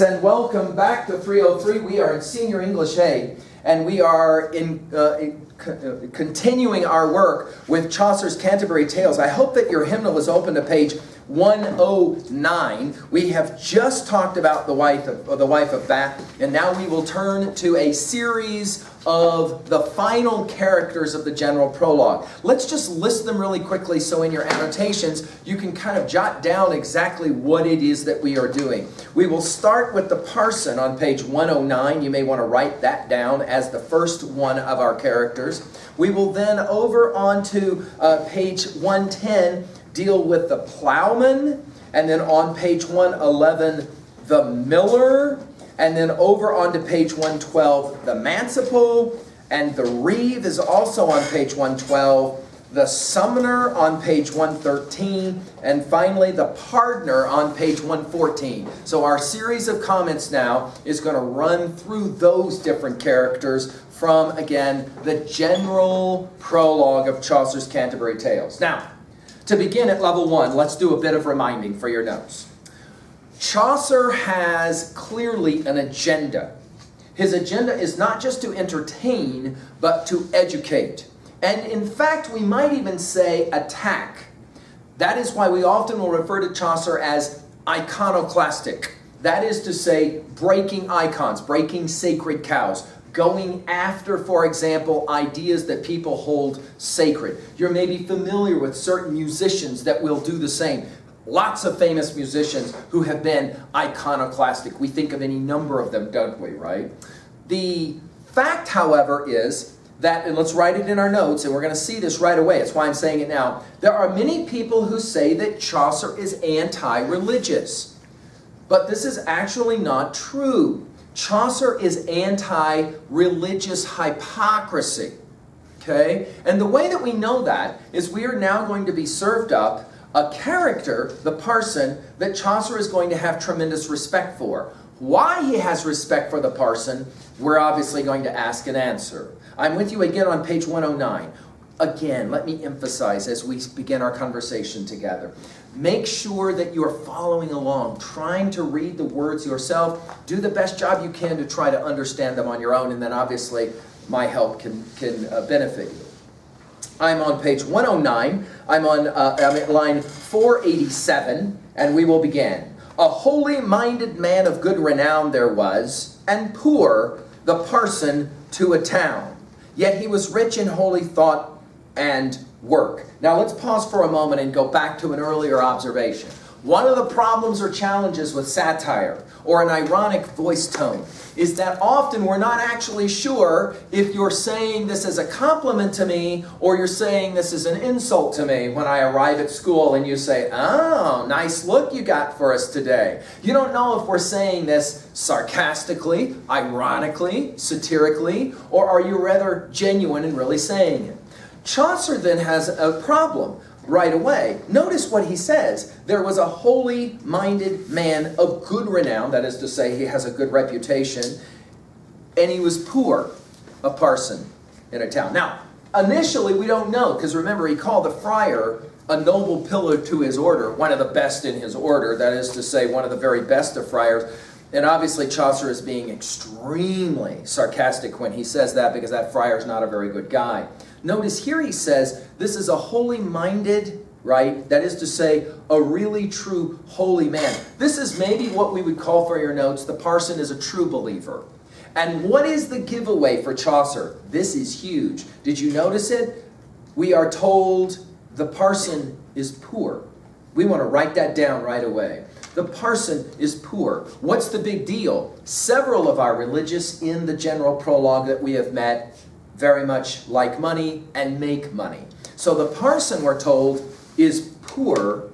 And welcome back to 303. We are in Senior English A, and we are continuing our work with Chaucer's Canterbury Tales. I hope that your hymnal is open to page 109. We have just talked about the wife of Bath, and now we will turn to a series of the final characters of the general prologue. Let's just list them really quickly so in your annotations you can kind of jot down exactly what it is that we are doing. We will start with the parson on page 109. You may want to write that down as the first one of our characters. We will then over onto page 110 deal with the plowman, and then on page 111 the miller, and then over onto page 112 the manciple, and the reeve is also on page 112, the summoner on page 113, and finally the pardoner on page 114. So our series of comments now is going to run through those different characters from, again, the general prologue of Chaucer's Canterbury Tales. Now, to begin at level 1, let's do a bit of reminding for your notes. Chaucer has clearly an agenda. His agenda is not just to entertain, but to educate. And in fact, we might even say attack. That is why we often will refer to Chaucer as iconoclastic. That is to say, breaking icons, breaking sacred cows, going after, for example, ideas that people hold sacred. You're maybe familiar with certain musicians that will do the same. Lots of famous musicians who have been iconoclastic. We think of any number of them, don't we, right? The fact, however, is that, and let's write it in our notes, and we're going to see this right away. That's why I'm saying it now. There are many people who say that Chaucer is anti-religious. But this is actually not true. Chaucer is anti-religious hypocrisy. Okay? And the way that we know that is we are now going to be served up a character, the parson, that Chaucer is going to have tremendous respect for. Why he has respect for the parson, we're obviously going to ask and answer. I'm with you again on page 109. Again, let me emphasize as we begin our conversation together. Make sure that you're following along, trying to read the words yourself. Do the best job you can to try to understand them on your own, and then obviously my help can benefit you. I'm on page 109. I'm at line 487, and we will begin. A holy-minded man of good renown there was, and poor, the parson to a town. Yet he was rich in holy thought and work. Now let's pause for a moment and go back to an earlier observation. One of the problems or challenges with satire or an ironic voice tone is that often we're not actually sure if you're saying this as a compliment to me or you're saying this as an insult to me when I arrive at school and you say, "Oh, nice look you got for us today." You don't know if we're saying this sarcastically, ironically, satirically, or are you rather genuine and really saying it? Chaucer then has a problem right away. Notice what he says. There was a holy-minded man of good renown, that is to say he has a good reputation, and he was poor, a parson in a town. Now, initially we don't know, because remember he called the friar a noble pillar to his order, one of the best in his order, that is to say one of the very best of friars. And obviously Chaucer is being extremely sarcastic when he says that, because that friar is not a very good guy. Notice here he says, this is a holy-minded, right? That is to say, a really true holy man. This is maybe what we would call, for your notes, the parson is a true believer. And what is the giveaway for Chaucer? This is huge. Did you notice it? We are told the parson is poor. We want to write that down right away. The parson is poor. What's the big deal? Several of our religious in the general prologue that we have met very much like money and make money. So the parson, we're told, is poor.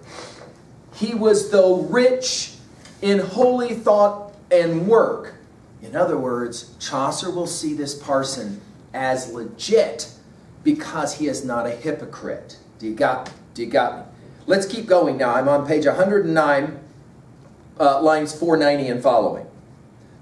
He was, though, rich in holy thought and work. In other words, Chaucer will see this parson as legit because he is not a hypocrite. Do you got me? Let's keep going now. I'm on page 109, lines 490 and following.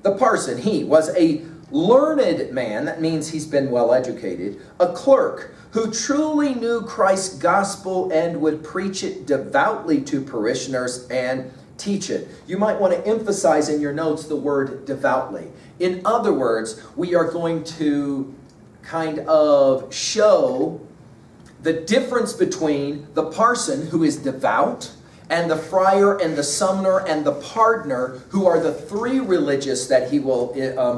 The parson, he was a learned man, that means he's been well educated, a clerk who truly knew Christ's gospel and would preach it devoutly to parishioners and teach it. You might want to emphasize in your notes the word devoutly. In other words, we are going to kind of show the difference between the parson who is devout and the friar and the summoner and the pardoner, who are the three religious that he will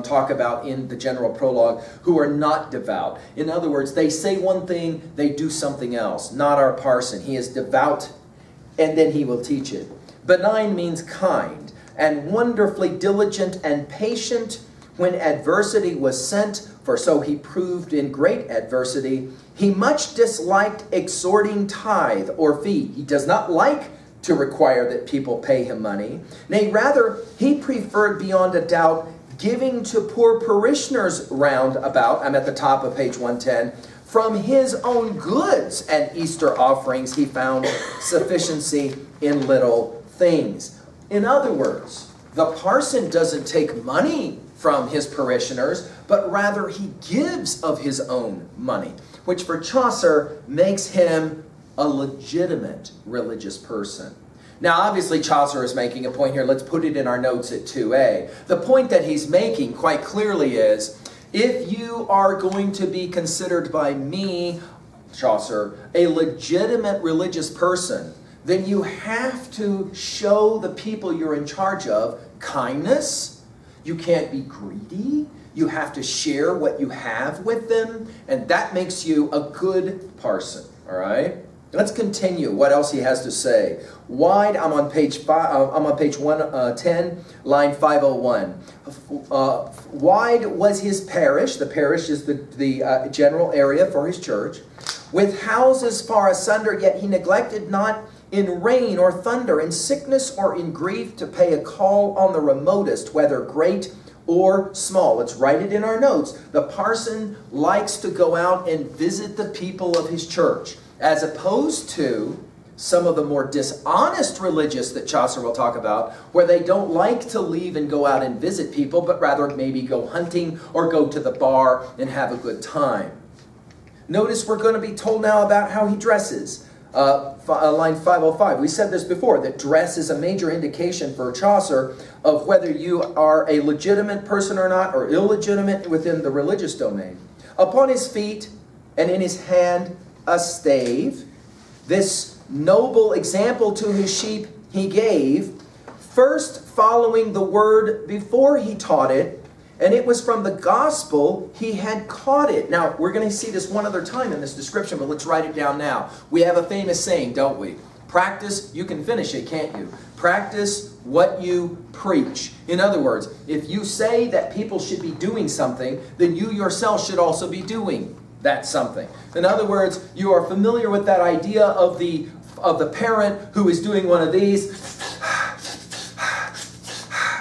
talk about in the general prologue, who are not devout. In other words, they say one thing, they do something else. Not our parson. He is devout, and then he will teach it. Benign means kind, and wonderfully diligent and patient when adversity was sent, for so he proved in great adversity. He much disliked extorting tithe or fee. He does not like to require that people pay him money. Nay, rather, he preferred beyond a doubt giving to poor parishioners round about, I'm at the top of page 110, from his own goods and Easter offerings he found sufficiency in little things. In other words, the parson doesn't take money from his parishioners, but rather he gives of his own money, which for Chaucer makes him a legitimate religious person. Now, obviously, Chaucer is making a point here. Let's put it in our notes at 2a. The point that he's making quite clearly is, if you are going to be considered by me, Chaucer, a legitimate religious person, then you have to show the people you're in charge of kindness. You can't be greedy. You have to share what you have with them, and that makes you a good parson, all right? Let's continue. What else he has to say? Wide. I'm on page 110, line 501. Wide was his parish. The parish is the general area for his church, with houses far asunder. Yet he neglected not in rain or thunder, in sickness or in grief, to pay a call on the remotest, whether great or small. Let's write it in our notes. The parson likes to go out and visit the people of his church, as opposed to some of the more dishonest religious that Chaucer will talk about, where they don't like to leave and go out and visit people, but rather maybe go hunting or go to the bar and have a good time. Notice we're going to be told now about how he dresses. Line 505. We said this before, that dress is a major indication for Chaucer of whether you are a legitimate person or not, or illegitimate within the religious domain. Upon his feet and in his hand a stave. This noble example to his sheep he gave, first following the word before he taught it, and it was from the gospel he had caught it. Now, we're going to see this one other time in this description, but let's write it down now. We have a famous saying, don't we? Practice, you can finish it, can't you? Practice what you preach. In other words, if you say that people should be doing something, then you yourself should also be doing that something. In other words, you are familiar with that idea of the parent who is doing one of these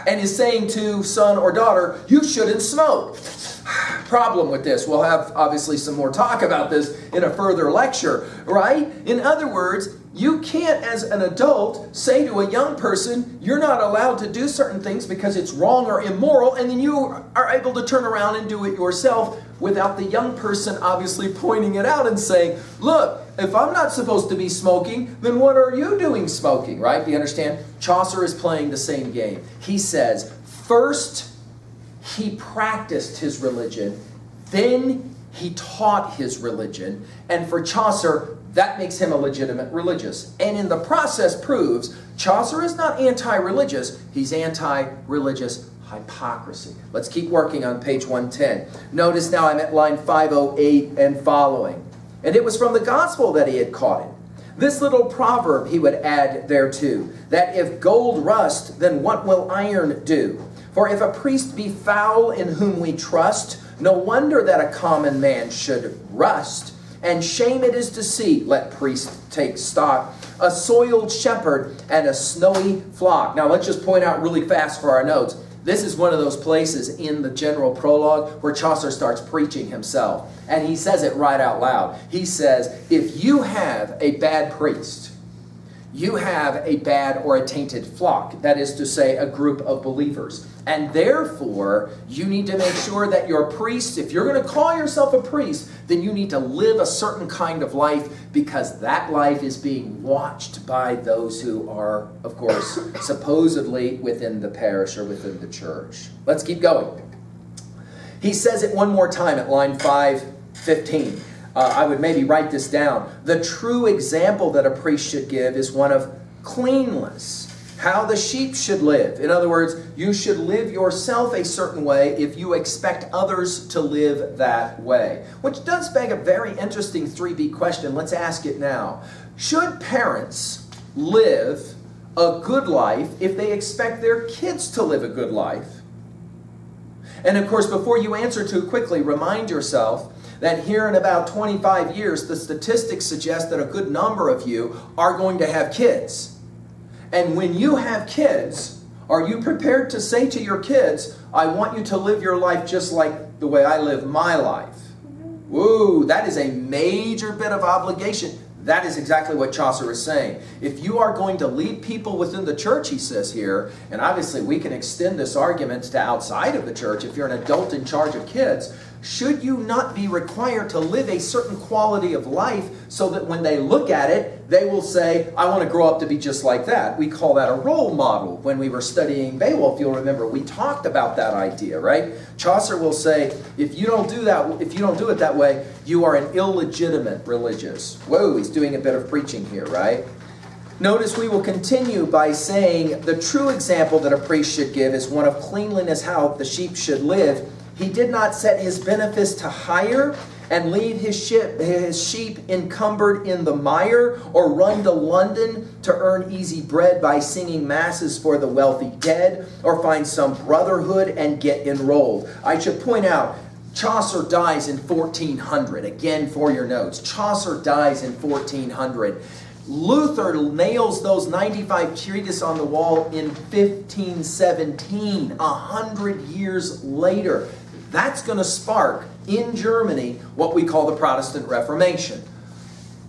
and is saying to son or daughter, you shouldn't smoke. Problem with this. We'll have obviously some more talk about this in a further lecture, right? In other words, you can't, as an adult, say to a young person, you're not allowed to do certain things because it's wrong or immoral, and then you are able to turn around and do it yourself without the young person obviously pointing it out and saying, look, if I'm not supposed to be smoking, then what are you doing smoking, right? Do you understand? Chaucer is playing the same game. He says, first he practiced his religion, then he taught his religion, and for Chaucer, that makes him a legitimate religious. And in the process proves Chaucer is not anti-religious, he's anti-religious hypocrisy. Let's keep working on page 110. Notice now I'm at line 508 and following. And it was from the gospel that he had caught it. This little proverb he would add thereto, that if gold rust, then what will iron do? For if a priest be foul in whom we trust, no wonder that a common man should rust. And shame it is to see, let priests take stock, a soiled shepherd and a snowy flock. Now let's just point out really fast for our notes. This is one of those places in the general prologue where Chaucer starts preaching himself. And he says it right out loud. He says, if you have a bad priest, you have a bad or a tainted flock. That is to say, a group of believers. And therefore, you need to make sure that your priest, if you're going to call yourself a priest, then you need to live a certain kind of life, because that life is being watched by those who are, of course, supposedly within the parish or within the church. Let's keep going. He says it one more time at line 5:15. I would maybe write this down. The true example that a priest should give is one of cleanliness. How the sheep should live. In other words, you should live yourself a certain way if you expect others to live that way. Which does beg a very interesting 3B question. Let's ask it now. Should parents live a good life if they expect their kids to live a good life? And of course, before you answer too quickly, remind yourself that here in about 25 years, the statistics suggest that a good number of you are going to have kids. And when you have kids, are you prepared to say to your kids, I want you to live your life just like the way I live my life? Woo, that is a major bit of obligation. That is exactly what Chaucer is saying. If you are going to lead people within the church, he says here, and obviously we can extend this argument to outside of the church, if you're an adult in charge of kids, should you not be required to live a certain quality of life so that when they look at it, they will say, I want to grow up to be just like that? We call that a role model. When we were studying Beowulf, you'll remember, we talked about that idea, right? Chaucer will say, if you don't do it that way, you are an illegitimate religious. Whoa, he's doing a bit of preaching here, right? Notice we will continue by saying the true example that a priest should give is one of cleanliness, how the sheep should live. He did not set his benefice to hire and leave his sheep encumbered in the mire, or run to London to earn easy bread by singing masses for the wealthy dead, or find some brotherhood and get enrolled. I should point out, Chaucer dies in 1400. Again, for your notes, Chaucer dies in 1400. Luther nails those 95 treatises on the wall in 1517, 100 years later. That's going to spark in Germany what we call the Protestant Reformation.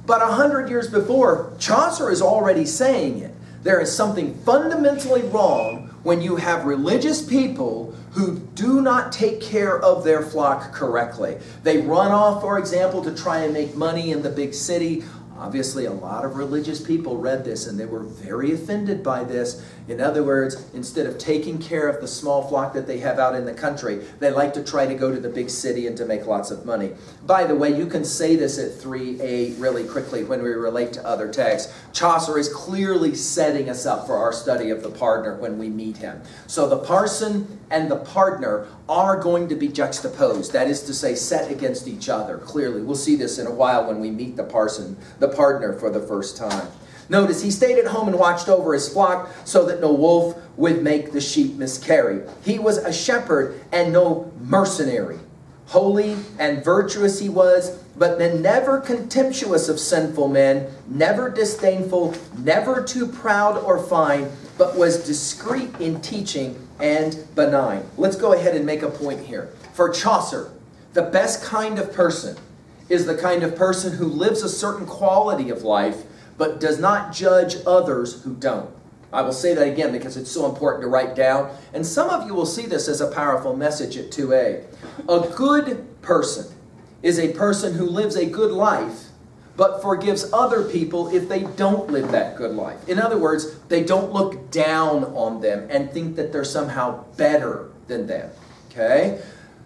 But 100 years before, Chaucer is already saying it. There is something fundamentally wrong when you have religious people who do not take care of their flock correctly. They run off, for example, to try and make money in the big city. Obviously, a lot of religious people read this and they were very offended by this. In other words, instead of taking care of the small flock that they have out in the country, they like to try to go to the big city and to make lots of money. By the way, you can say this at 3a really quickly when we relate to other texts. Chaucer is clearly setting us up for our study of the pardoner when we meet him. So the parson and the pardoner are going to be juxtaposed. That is to say, set against each other. Clearly, we'll see this in a while when we meet the pardoner for the first time. Notice, he stayed at home and watched over his flock so that no wolf would make the sheep miscarry. He was a shepherd and no mercenary. Holy and virtuous he was, but then never contemptuous of sinful men, never disdainful, never too proud or fine, but was discreet in teaching and benign. Let's go ahead and make a point here. For Chaucer, the best kind of person is the kind of person who lives a certain quality of life, but does not judge others who don't. I will say that again because it's so important to write down. And some of you will see this as a powerful message at 2a. A good person is a person who lives a good life, but forgives other people if they don't live that good life. In other words, they don't look down on them and think that they're somehow better than them. Okay?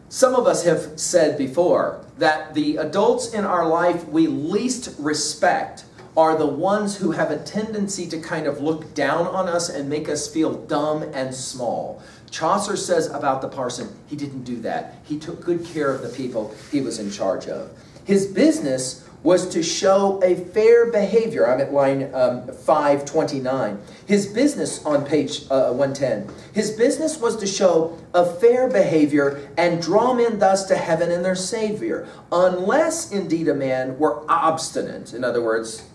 Some of us have said before that the adults in our life we least respect are the ones who have a tendency to kind of look down on us and make us feel dumb and small. Chaucer says about the parson, he didn't do that. He took good care of the people he was in charge of. His business was to show a fair behavior. I'm at line 529. His business on page 110. His business was to show a fair behavior and draw men thus to heaven and their Savior. Unless indeed a man were obstinate, in other words,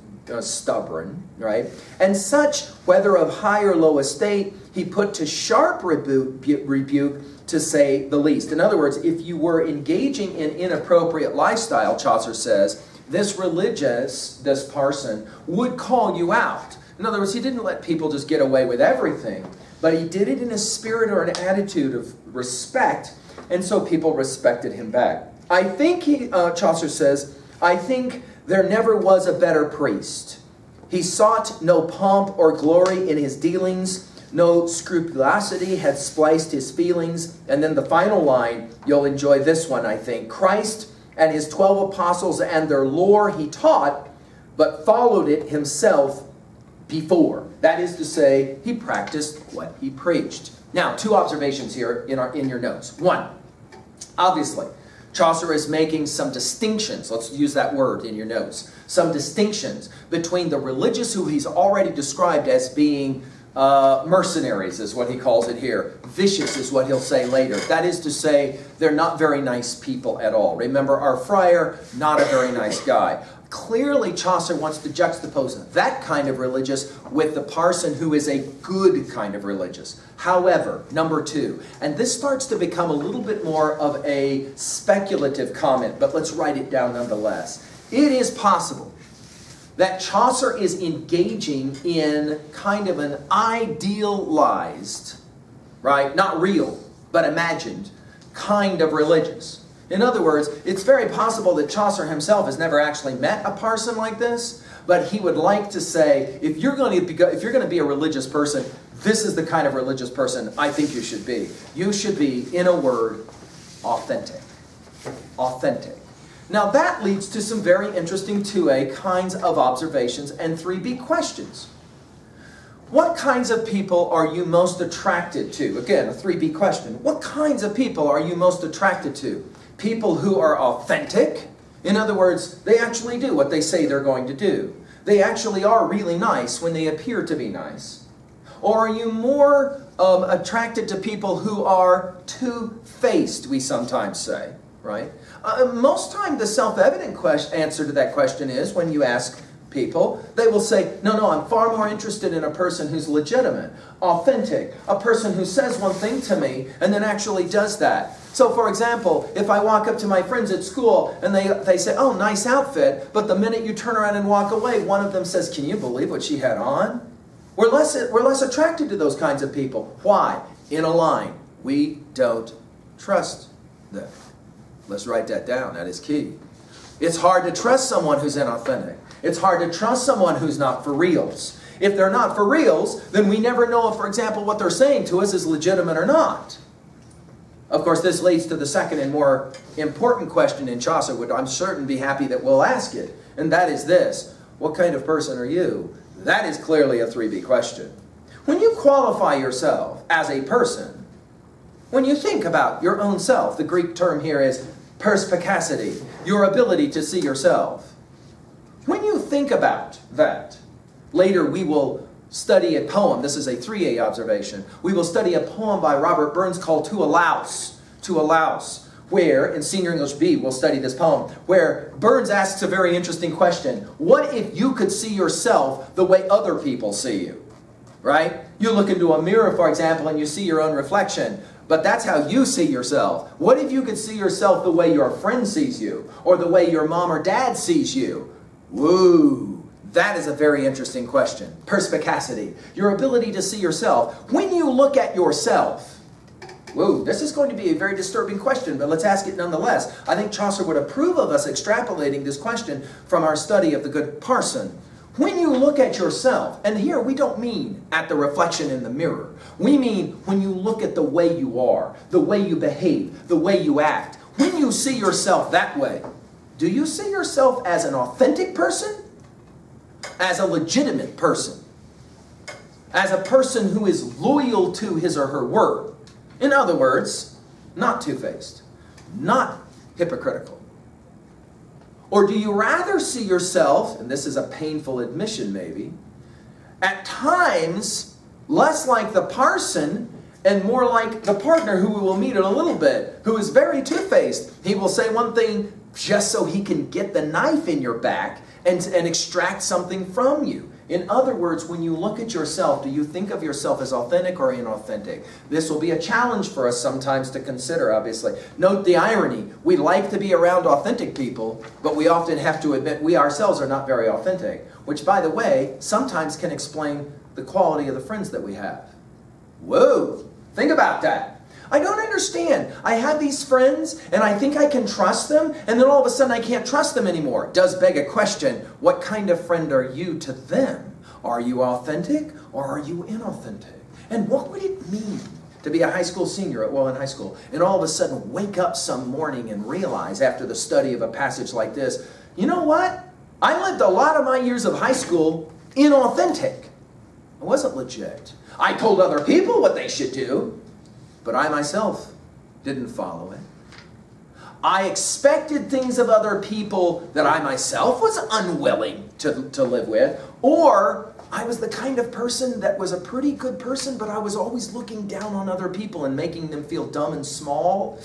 stubborn, right? And such, whether of high or low estate, he put to sharp rebuke, to say the least. In other words, if you were engaging in inappropriate lifestyle, Chaucer says, this parson would call you out. In other words, he didn't let people just get away with everything, but he did it in a spirit or an attitude of respect, and so people respected him back. I think, Chaucer says, I think there never was a better priest. He sought no pomp or glory in his dealings, no scrupulosity had spliced his feelings. And then the final line, you'll enjoy this one, I think. Christ and his 12 apostles and their lore he taught, but followed it himself before. That is to say, he practiced what he preached. Now, two observations here in your notes. One, obviously, Chaucer is making some distinctions, let's use that word in your notes, some distinctions between the religious who he's already described as being mercenaries, is what he calls it here. Vicious is what he'll say later. That is to say, they're not very nice people at all. Remember, our friar, not a very nice guy. Clearly, Chaucer wants to juxtapose that kind of religious with the parson who is a good kind of religious. However, number two, and this starts to become a little bit more of a speculative comment, but let's write it down nonetheless. It is possible that Chaucer is engaging in kind of an idealized, right, not real, but imagined, kind of religious. In other words, it's very possible that Chaucer himself has never actually met a parson like this, but he would like to say, if you're going to be a religious person, this is the kind of religious person I think you should be. You should be, in a word, authentic. Authentic. Now that leads to some very interesting 2A kinds of observations and 3B questions. What kinds of people are you most attracted to? Again, a 3B question. What kinds of people are you most attracted to? People who are authentic. In other words, they actually do what they say they're going to do. They actually are really nice when they appear to be nice. Or are you more attracted to people who are two-faced, we sometimes say, right? Most time the self-evident answer to that question is, when you ask people, they will say, no, I'm far more interested in a person who's legitimate, authentic, a person who says one thing to me and then actually does that. So for example, if I walk up to my friends at school and they say, oh, nice outfit, but the minute you turn around and walk away, one of them says, can you believe what she had on? We're less attracted to those kinds of people. Why? In a line, we don't trust them. Let's write that down. That is key. It's hard to trust someone who's inauthentic. It's hard to trust someone who's not for reals. If they're not for reals, then we never know if, for example, what they're saying to us is legitimate or not. Of course, this leads to the second and more important question in Chaucer, which I'm certain be happy that we'll ask it, and that is this. What kind of person are you? That is clearly a 3B question. When you qualify yourself as a person, when you think about your own self, the Greek term here is perspicacity, your ability to see yourself. When you think about that, later we will study a poem. This is a 3A observation. We will study a poem by Robert Burns called To a Louse, where, in Senior English B, we'll study this poem, where Burns asks a very interesting question. What if you could see yourself the way other people see you? Right? You look into a mirror, for example, and you see your own reflection. But that's how you see yourself. What if you could see yourself the way your friend sees you, or the way your mom or dad sees you? Woo! That is a very interesting question. Perspicacity. Your ability to see yourself. When you look at yourself, woo, this is going to be a very disturbing question, but let's ask it nonetheless. I think Chaucer would approve of us extrapolating this question from our study of the good parson. When you look at yourself, and here we don't mean at the reflection in the mirror. We mean when you look at the way you are, the way you behave, the way you act. When you see yourself that way, do you see yourself as an authentic person? As a legitimate person? As a person who is loyal to his or her word? In other words, not two-faced, not hypocritical. Or do you rather see yourself, and this is a painful admission maybe, at times less like the parson and more like the partner who we will meet in a little bit, who is very two-faced. He will say one thing just so he can get the knife in your back and extract something from you. In other words, when you look at yourself, do you think of yourself as authentic or inauthentic? This will be a challenge for us sometimes to consider, obviously. Note the irony. We like to be around authentic people, but we often have to admit we ourselves are not very authentic, which, by the way, sometimes can explain the quality of the friends that we have. Whoa! Think about that. I don't understand. I have these friends, and I think I can trust them, and then all of a sudden I can't trust them anymore. Does beg a question, what kind of friend are you to them? Are you authentic, or are you inauthentic? And what would it mean to be a high school senior at Welland High School, and all of a sudden wake up some morning and realize, after the study of a passage like this, you know what? I lived a lot of my years of high school inauthentic. I wasn't legit. I told other people what they should do, but I myself didn't follow it. I expected things of other people that I myself was unwilling to live with, or I was the kind of person that was a pretty good person, but I was always looking down on other people and making them feel dumb and small.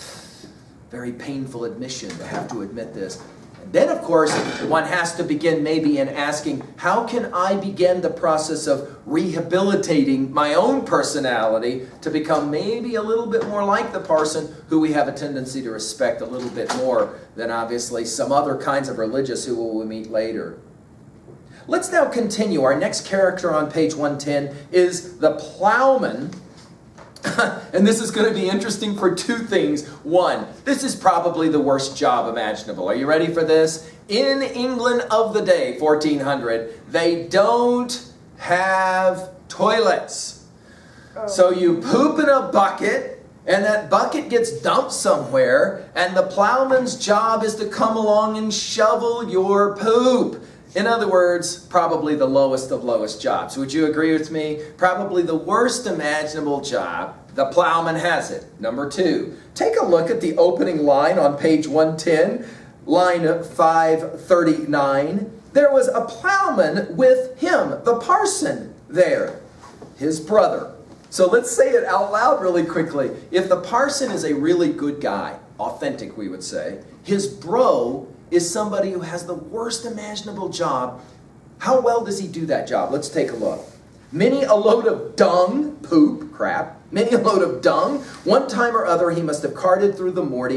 Very painful admission to have to admit this. Then, of course, one has to begin maybe in asking, how can I begin the process of rehabilitating my own personality to become maybe a little bit more like the parson who we have a tendency to respect a little bit more than obviously some other kinds of religious who we'll meet later. Let's now continue. Our next character on page 110 is the plowman. And this is going to be interesting for two things. One, this is probably the worst job imaginable. Are you ready for this? In England of the day, 1400, they don't have toilets. So you poop in a bucket, and that bucket gets dumped somewhere, and the plowman's job is to come along and shovel your poop. In other words, probably the lowest of lowest jobs. Would you agree with me? Probably the worst imaginable job. The plowman has it. Number two, take a look at the opening line on page 110, line 539. There was a plowman with him, the parson, there, his brother. So let's say it out loud really quickly. If the parson is a really good guy, authentic we would say, his bro is somebody who has the worst imaginable job. How well does he do that job? Let's take a look. Many a load of dung, poop, crap, many a load of dung. One time or other he must have carted through the morning.